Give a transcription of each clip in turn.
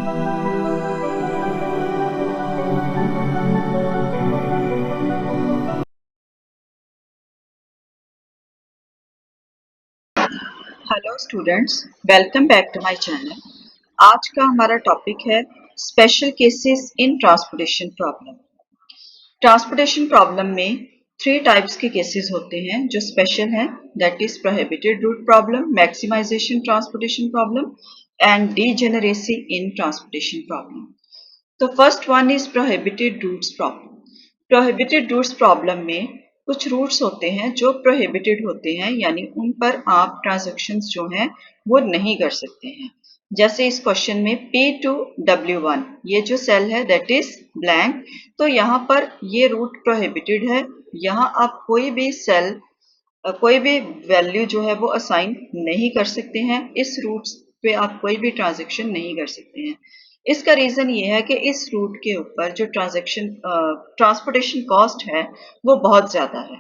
Hello students, welcome back to my channel. आज का हमारा टॉपिक है special cases in transportation problem. Transportation problem में 3 टाइप्स के केसेस होते हैं जो स्पेशल हैं, that is prohibited route problem, maximisation transportation problem and degeneracy in transportation problem. तो first one is prohibited routes problem. Prohibited routes problem में कुछ roots होते हैं जो प्रोहिबिटेड होते हैं, यानी उन पर आप ट्रांजैक्शंस जो हैं वो नहीं कर सकते हैं। जैसे इस क्वेश्चन में P2W1 ये जो सेल है दैट इज ब्लैंक, तो यहाँ पर ये रूट प्रोहिबिटेड है। यहाँ आप कोई भी सेल कोई भी वैल्यू जो है वो असाइन नहीं कर सकते हैं। इस रूट पे आप कोई भी ट्रांजैक्शन नहीं कर सकते हैं। इसका रीजन ये है कि इस रूट के ऊपर जो ट्रांसपोर्टेशन कॉस्ट है वो बहुत ज्यादा है,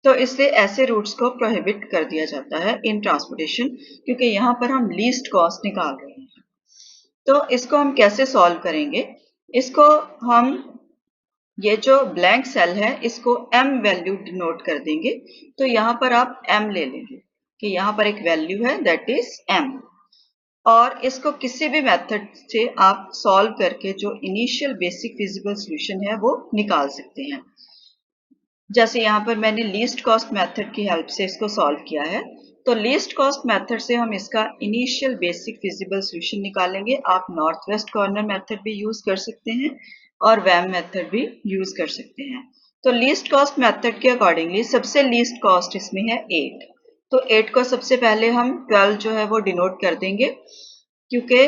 तो इसलिए ऐसे रूट्स को प्रोहिबिट कर दिया जाता है इन ट्रांसपोर्टेशन, क्योंकि यहाँ पर हम लीस्ट कॉस्ट निकाल रहे हैं। तो इसको हम कैसे सॉल्व करेंगे? इसको हम ये जो ब्लैंक सेल है इसको m वैल्यू डिनोट कर देंगे। तो यहाँ पर आप m ले लेंगे कि यहाँ पर एक वैल्यू है दैट इज m, और इसको किसी भी मेथड से आप सॉल्व करके जो इनिशियल बेसिक फिजिबल सॉल्यूशन है वो निकाल सकते हैं। जैसे यहाँ पर मैंने लीस्ट कॉस्ट मेथड की हेल्प से इसको सॉल्व किया है, तो लीस्ट कॉस्ट मेथड से हम इसका इनिशियल बेसिक फिजिबल सॉल्यूशन निकालेंगे। आप नॉर्थ वेस्ट कॉर्नर मेथड भी यूज कर सकते हैं और वैम मेथड भी यूज कर सकते हैं। तो लीस्ट कॉस्ट मेथड के अकॉर्डिंगली सबसे लीस्ट कॉस्ट इसमें है 8, तो 8 को सबसे पहले हम 12 जो है वो डिनोट कर देंगे, क्योंकि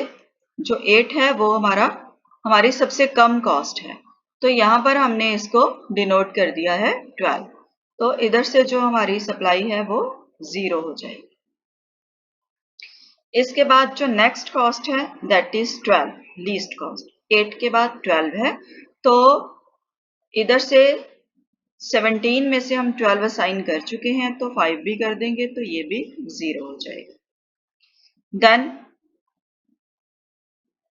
जो 8 है वो हमारी सबसे कम कॉस्ट है। तो यहाँ पर हमने इसको डिनोट कर दिया है 12, तो इधर से जो हमारी सप्लाई है वो 0 हो जाएगी। इसके बाद जो नेक्स्ट कॉस्ट है दैट इज 12, लीस्ट कॉस्ट 8 के बाद 12 है, तो इधर से 17 में से हम 12 असाइन कर चुके हैं, तो 5 भी कर देंगे तो ये भी 0 हो जाएगा। देन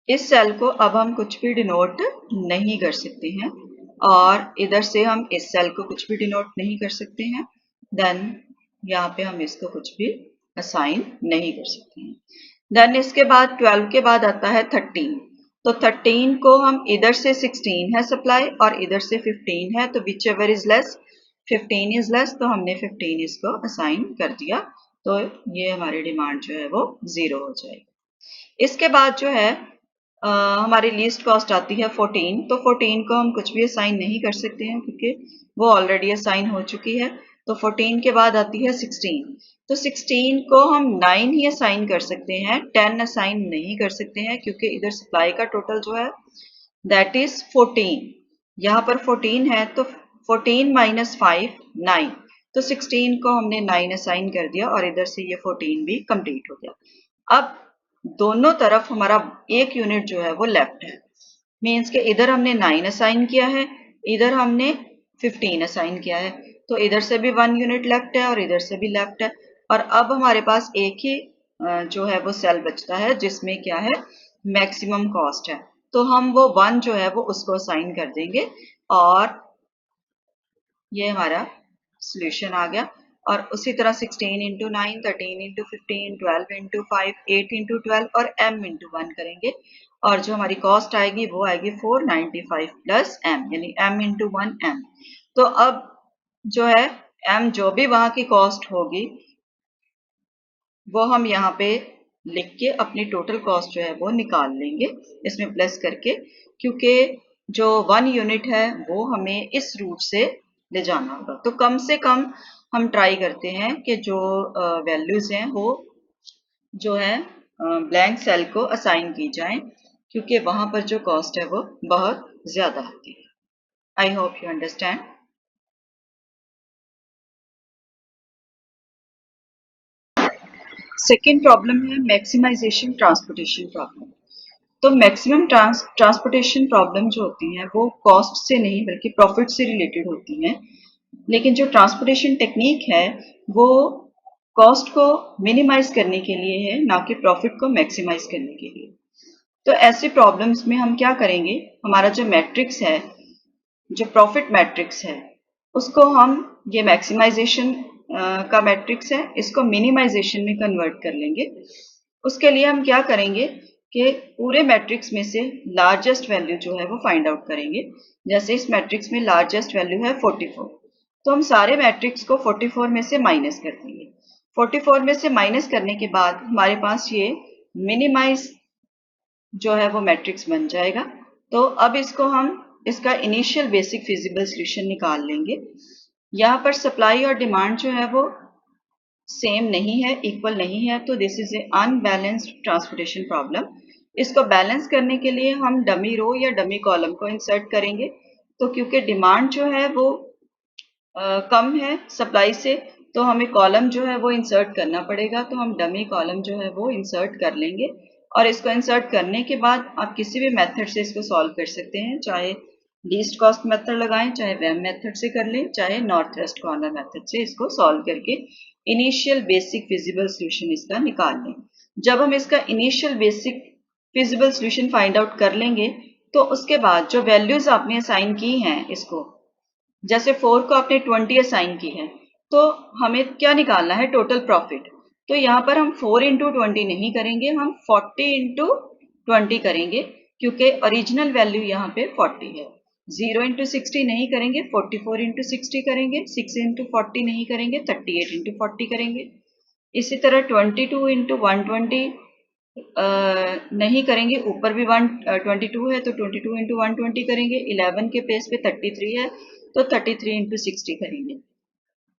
इस सेल को अब हम कुछ भी डिनोट नहीं कर सकते हैं, और इधर से हम इस सेल को कुछ भी डिनोट नहीं कर सकते हैं। देन यहाँ पे हम इसको कुछ भी असाइन नहीं कर सकते हैं। देन इसके बाद 12 के बाद आता है 13, तो 13 को हम इधर से 16 है सप्लाई और इधर से 15 है, तो which ever is less 15 is less, तो हमने 15 इसको असाइन कर दिया, तो ये हमारी डिमांड जो है वो 0 हो जाएगी। इसके बाद जो है हमारी लीस्ट कॉस्ट आती है 14, तो 14 को हम कुछ भी असाइन नहीं कर सकते हैं क्योंकि वो ऑलरेडी असाइन हो चुकी है। तो 14 के बाद आती है 16, तो 16 को हम 9 ही असाइन कर सकते हैं, 10 असाइन नहीं कर सकते हैं क्योंकि इधर सप्लाई का टोटल जो है दैट इज 14, यहाँ पर 14 है, तो 14 माइनस 5 9, तो 16 को हमने 9 असाइन कर दिया और इधर से ये 14 भी कंप्लीट हो गया। अब दोनों तरफ हमारा एक यूनिट जो है वो लेफ्ट है, मीन्स के इधर हमने 9 असाइन किया है, इधर हमने 15 असाइन किया है, तो इधर से भी 1 यूनिट लेफ्ट है और इधर से भी लेफ्ट है। और अब हमारे पास एक ही जो है वो सेल बचता है जिसमें क्या है, मैक्सिमम कॉस्ट है, तो हम वो 1 जो है वो उसको असाइन कर देंगे और ये हमारा सोल्यूशन आ गया। और उसी तरह 16 इंटू 9, 13 इंटू 15, 12 इंटू 5, 8 इंटू 12 और m इंटू 1 करेंगे, और जो हमारी कॉस्ट आएगी वो आएगी 495 प्लस m, यानी m इंटू 1 m। तो अब जो है m जो भी वहां की कॉस्ट होगी वो हम यहाँ पे लिख के अपनी टोटल कॉस्ट जो है वो निकाल लेंगे इसमें प्लस करके, क्योंकि जो 1 यूनिट है वो हमें इस रूट से ले जाना होगा। तो कम से कम हम ट्राई करते हैं कि जो वैल्यूज हैं वो जो है ब्लैंक सेल को असाइन की जाए, क्योंकि वहां पर जो कॉस्ट है वो बहुत ज्यादा होती है। I hope you understand. Second problem है मैक्सिमाइजेशन ट्रांसपोर्टेशन प्रॉब्लम। तो मैक्सिमम ट्रांसपोर्टेशन प्रॉब्लम जो होती हैं वो कॉस्ट से नहीं बल्कि प्रॉफिट से रिलेटेड होती हैं, लेकिन जो ट्रांसपोर्टेशन टेक्निक है वो कॉस्ट को मिनिमाइज करने के लिए है, ना कि प्रॉफिट को मैक्सिमाइज करने के लिए। तो ऐसी प्रॉब्लम्स में हम क्या करेंगे, हमारा जो मैट्रिक्स है, जो प्रॉफिट मैट्रिक्स है, उसको हम, ये मैक्सिमाइजेशन का मैट्रिक्स है, इसको मिनिमाइजेशन में कन्वर्ट कर लेंगे। उसके लिए हम क्या करेंगे कि पूरे मैट्रिक्स में से लार्जेस्ट वैल्यू जो है वो फाइंड आउट करेंगे। जैसे इस मैट्रिक्स में लार्जेस्ट वैल्यू है 44, तो हम सारे मैट्रिक्स को 44 में से माइनस कर देंगे। 44 में से माइनस करने के बाद हमारे पास ये मिनिमाइज जो है वो मैट्रिक्स बन जाएगा। तो अब इसको हम, इसका इनिशियल बेसिक फिजिबल सॉल्यूशन निकाल लेंगे। यहाँ पर सप्लाई और डिमांड जो है वो सेम नहीं है, इक्वल नहीं है, तो this is a unbalanced transportation problem. इसको बैलेंस करने के लिए हम डमी रो या डमी कॉलम को इंसर्ट करेंगे। तो क्योंकि डिमांड जो है वो कम है सप्लाई से, तो हमें कॉलम जो है वो इंसर्ट करना पड़ेगा। तो हम डमी कॉलम जो है वो इंसर्ट कर लेंगे, और इसको इंसर्ट करने के बाद आप किसी भी मेथड से इसको सॉल्व कर सकते हैं, चाहे लीस्ट कॉस्ट मेथड लगाएं, चाहे वेम मेथड से कर लें, चाहे नॉर्थ वेस्ट कॉर्नर मेथड से इसको सॉल्व करके इनिशियल बेसिक फिजिबल सॉल्यूशन इसका निकाल लें। जब हम इसका initial basic feasible solution find out कर लेंगे, तो उसके बाद जो वैल्यूज आपने असाइन की हैं इसको, जैसे 4 को आपने 20 असाइन की है, तो हमें क्या निकालना है, टोटल प्रॉफिट। तो यहाँ पर हम 4 इंटू 20 नहीं करेंगे, हम 40 इंटू 20 करेंगे, क्योंकि ओरिजिनल वैल्यू यहाँ पे 40 है। 0 इंटू 60 नहीं करेंगे, 44 इंटू 60 करेंगे, 6 इंटू 40 नहीं करेंगे, 38 इंटू 40 करेंगे। इसी तरह 22 इंटू 120 नहीं करेंगे, ऊपर भी 122 है तो 22 इंटू 120 करेंगे। 11 के पेस पे 33 है तो 33 इंटू 60 करेंगे।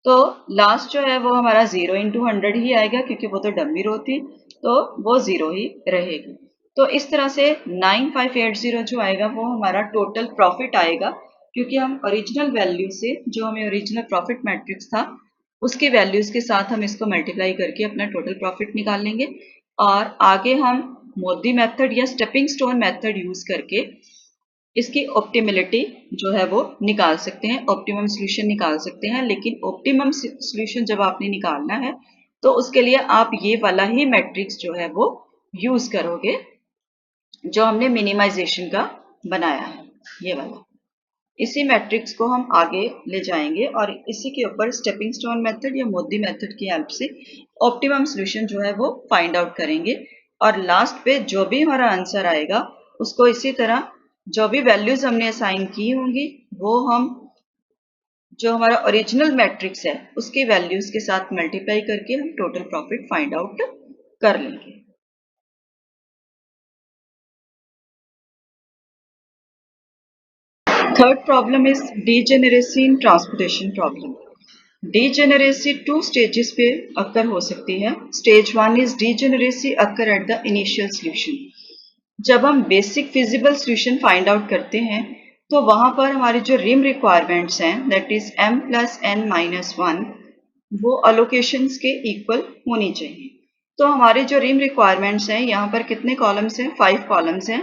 तो लास्ट जो है वो हमारा 0 इंटू 100 ही आएगा, क्योंकि वो तो डमी रो थी, तो वो 0 ही रहेगी। तो इस तरह से 9580 जो आएगा वो हमारा टोटल प्रॉफिट आएगा, क्योंकि हम ओरिजिनल वैल्यू से, जो हमें ओरिजिनल प्रॉफिट मैट्रिक्स था उसकी वैल्यूज के साथ हम इसको मल्टीप्लाई करके अपना टोटल प्रॉफिट निकाल लेंगे। और आगे हम मोदी मेथड या स्टेपिंग स्टोन मेथड यूज करके इसकी ऑप्टिमिलिटी जो है वो निकाल सकते हैं, ऑप्टिमम सॉल्यूशन निकाल सकते हैं। लेकिन ऑप्टिमम सॉल्यूशन जब आपने निकालना है तो उसके लिए आप ये वाला ही मैट्रिक्स जो है वो यूज करोगे, जो हमने मिनिमाइजेशन का बनाया है, ये वाला। इसी मैट्रिक्स को हम आगे ले जाएंगे और इसी के ऊपर स्टेपिंग स्टोन मेथड या मोदी मेथड की हेल्प से ऑप्टिमम सॉल्यूशन जो है वो फाइंड आउट करेंगे। और लास्ट पे जो भी हमारा आंसर आएगा उसको इसी तरह जो भी वैल्यूज हमने असाइन की होंगी वो हम, जो हमारा ओरिजिनल मैट्रिक्स है उसकी वैल्यूज के साथ मल्टीप्लाई करके हम टोटल प्रॉफिट फाइंड आउट कर लेंगे। Third problem is degeneracy in transportation problem. Degeneracy 2 stages पे अक्कर हो सकती है। Stage 1 is degeneracy occur at the initial solution. जब हम basic feasible solution find out करते हैं तो वहां पर हमारी जो रिम रिक्वायरमेंट्स हैं, that is m plus n minus 1, वो अलोकेशंस के इक्वल होनी चाहिए। तो हमारे जो रिम रिक्वायरमेंट्स हैं, यहाँ पर कितने कॉलम्स हैं, 5 कॉलम्स हैं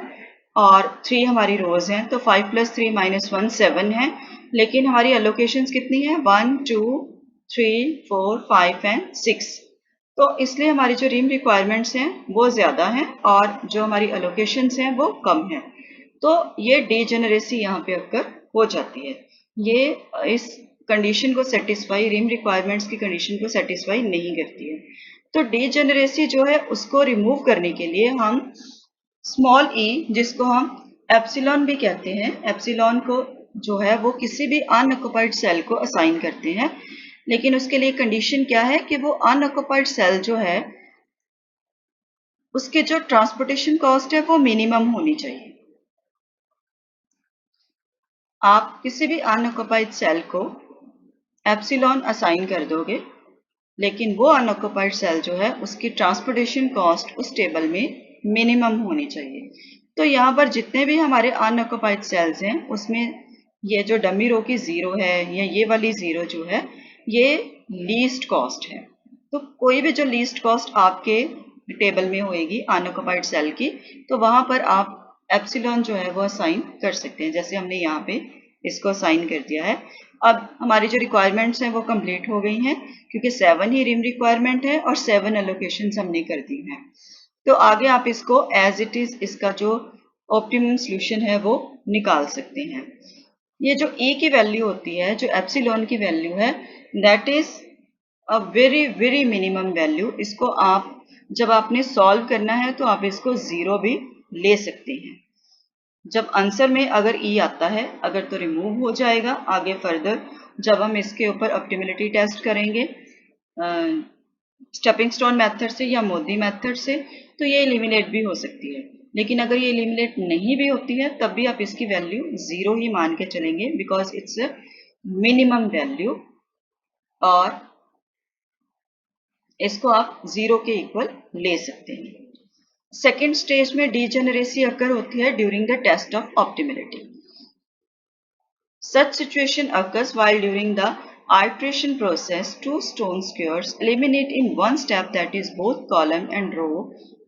और 3 हमारी रोज हैं। तो 5 प्लस 3 माइनस 1 7 है, लेकिन हमारी अलोकेशंस कितनी है, 1 2 3 4 5 एंड 6। तो इसलिए हमारी जो रिम रिक्वायरमेंट्स हैं वो ज़्यादा हैं और जो हमारी अलोकेशंस हैं वो कम हैं। तो ये डीजेनरेसी यहाँ पे अक्कर हो जाती है। ये इस कंडीशन को सेटिस्फाई, रिम रिक्वायरमेंट्स की कंडीशन को सेटिस्फाई नहीं करती है। तो डीजेनरेसी जो है उसको रिमूव करने के लिए हम स्मॉल ई, जिसको हम एप्सिलॉन भी कहते हैं, एप्सिलॉन को जो है वो किसी भी अनऑक्युपाइड सेल को असाइन करते हैं। लेकिन उसके लिए कंडीशन क्या है कि वो अनऑक्युपाइड सेल जो है उसके जो ट्रांसपोर्टेशन कॉस्ट है वो मिनिमम होनी चाहिए। आप किसी भी अनऑक्युपाइड सेल को एप्सिलॉन असाइन कर दोगे, लेकिन वो अनऑक्युपाइड सेल जो है उसकी ट्रांसपोर्टेशन कॉस्ट उस टेबल में मिनिमम होनी चाहिए। तो यहाँ पर जितने भी हमारे अनऑक्युपाइड सेल्स हैं उसमें ये जो डमी रो की 0 है या ये वाली 0 जो है ये लीस्ट कॉस्ट है। तो कोई भी जो लीस्ट कॉस्ट आपके टेबल में होएगी अनऑक्युपाइड सेल की, तो वहां पर आप एप्सिलॉन जो है वो असाइन कर सकते हैं, जैसे हमने यहाँ पे इसको असाइन कर दिया है। अब हमारी जो रिक्वायरमेंट्स हैं वो कंप्लीट हो गई हैं, क्योंकि 7 ही रिम रिक्वायरमेंट है और 7 एलोकेशंस हमने कर दी हैं। तो आगे आप इसको एज इट इज इसका जो ऑप्टिमम सॉल्यूशन है वो निकाल सकते हैं। ये जो ए की वैल्यू होती है, जो एप्सिलॉन की वैल्यू है, that is a very very minimum value. इसको आप जब आपने सॉल्व करना है तो आप इसको 0 भी ले सकते हैं। जब आंसर में अगर ई आता है, अगर तो रिमूव हो जाएगा। आगे फर्दर जब हम इसके ऊपर ऑप्टिमिलिटी टेस्ट करेंगे स्टेपिंग स्टोन मेथड से या मोदी मेथड से, तो ये एलिमिनेट भी हो सकती है। लेकिन अगर ये एलिमिनेट नहीं भी होती है तब भी आप इसकी वैल्यू 0 ही मान के चलेंगे, बिकॉज इट्स मिनिमम वैल्यू, और इसको आप 0 के इक्वल ले सकते हैं। सेकेंड स्टेज में डीजेनरेसी अकर होती है during the test of optimality. Such situation occurs while during the iteration process, two stone squares eliminate in one step, that is both column and row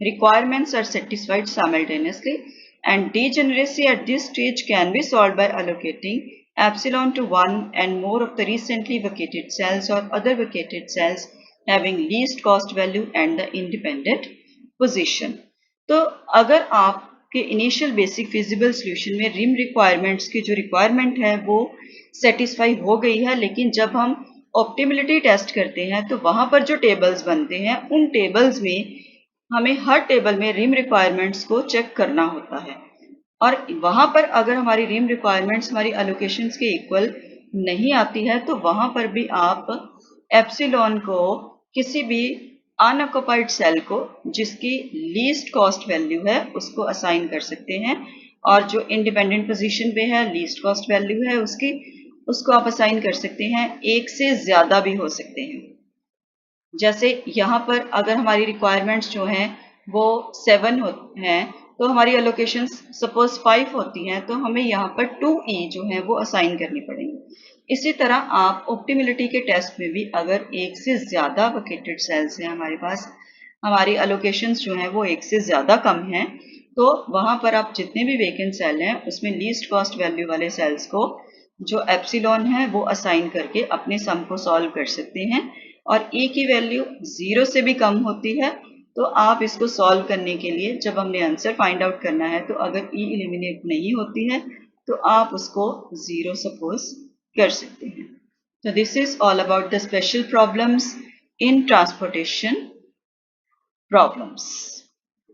requirements are satisfied simultaneously, and degeneracy at this stage can be solved by allocating epsilon to one and more of the recently vacated cells or other vacated cells having least cost value and the independent position. तो अगर आपके initial basic feasible solution में rim requirements की जो requirement है वो satisfy हो गई है, लेकिन जब हम ऑप्टिमिलिटी टेस्ट करते हैं तो वहां पर जो टेबल्स बनते हैं उन टेबल्स में हमें हर टेबल में रिम रिक्वायरमेंट्स को चेक करना होता है, और वहां पर अगर हमारी रिम रिक्वायरमेंट्स हमारी एलोकेशंस के इक्वल नहीं आती है तो वहां पर भी आप एप्सिलॉन को किसी भी अनऑक्युपाइड सेल को जिसकी लीस्ट कॉस्ट वैल्यू है उसको असाइन कर सकते हैं, और जो इंडिपेंडेंट पोजीशन पे है लीस्ट कॉस्ट वैल्यू है उसकी, उसको आप असाइन कर सकते हैं। एक से ज्यादा भी हो सकते हैं। जैसे यहाँ पर अगर हमारी रिक्वायरमेंट्स जो हैं वो 7 हैं तो हमारी एलोकेशंस सपोज 5 होती हैं, तो हमें यहाँ पर 2e जो है वो असाइन करनी पड़ेंगी। इसी तरह आप ऑप्टिमिलिटी के टेस्ट में भी अगर एक से ज्यादा वैकेटेड सेल्स हैं हमारे पास, हमारी एलोकेशंस जो हैं वो एक से ज्यादा कम हैं, तो वहां पर आप जितने भी वेकेंट सेल हैं उसमें लीस्ट कॉस्ट वैल्यू वाले सेल्स को जो एप्सिलॉन है वो असाइन करके अपने सम को सॉल्व कर सकते हैं। और ए की वैल्यू 0 से भी कम होती है, तो आप इसको सॉल्व करने के लिए जब हमने आंसर फाइंड आउट करना है तो अगर ई एलिमिनेट नहीं होती है तो आप उसको 0 सपोज कर सकते हैं। So this is all about the special problems in transportation problems.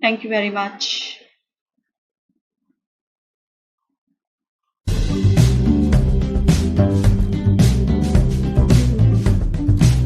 Thank you very much.